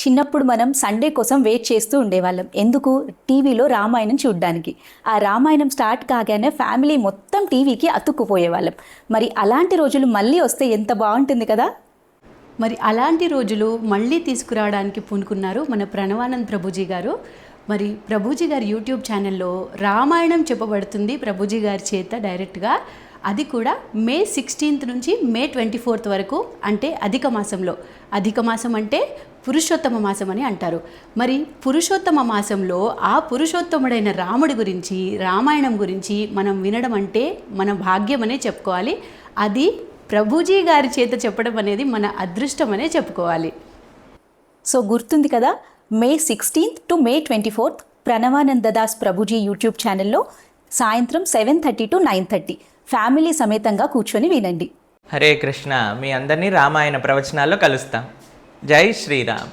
చిన్నప్పుడు మనం సండే కోసం వెయిట్ చేస్తూ ఉండేవాళ్ళం. ఎందుకు? టీవీలో రామాయణం చూడ్డానికి. ఆ రామాయణం స్టార్ట్ కాగానే ఫ్యామిలీ మొత్తం టీవీకి అతుక్కుపోయేవాళ్ళం. మరి అలాంటి రోజులు మళ్ళీ వస్తే ఎంత బాగుంటుంది కదా. మరి అలాంటి రోజులు మళ్ళీ తీసుకురావడానికి పూనుకున్నారు మన ప్రణవానంద్ ప్రభుజీ గారు. మరి ప్రభుజీ గారి యూట్యూబ్ ఛానల్లో రామాయణం చెప్పబడుతుంది ప్రభుజీ గారి చేత డైరెక్ట్గా. అది కూడా మే 16th నుంచి మే 24th వరకు, అంటే అధిక మాసంలో. అధిక మాసం అంటే పురుషోత్తమ మాసం అని అంటారు. మరి పురుషోత్తమ మాసంలో ఆ పురుషోత్తముడైన రాముడి గురించి, రామాయణం గురించి మనం వినడం అంటే మన భాగ్యం అనే చెప్పుకోవాలి. అది ప్రభుజీ గారి చేత చెప్పడం అనేది మన అదృష్టం అనే చెప్పుకోవాలి. సో గుర్తుంది కదా, మే 16th to May 24th Pranavananda Das Prabhuji YouTube ఛానల్లో సాయంత్రం 7:30 to 9:30 ఫ్యామిలీ సమేతంగా కూర్చొని వినండి. హరే కృష్ణ. మీ అందరినీ రామాయణ ప్రవచనాల్లో కలుస్తాం. జై శ్రీరామ్.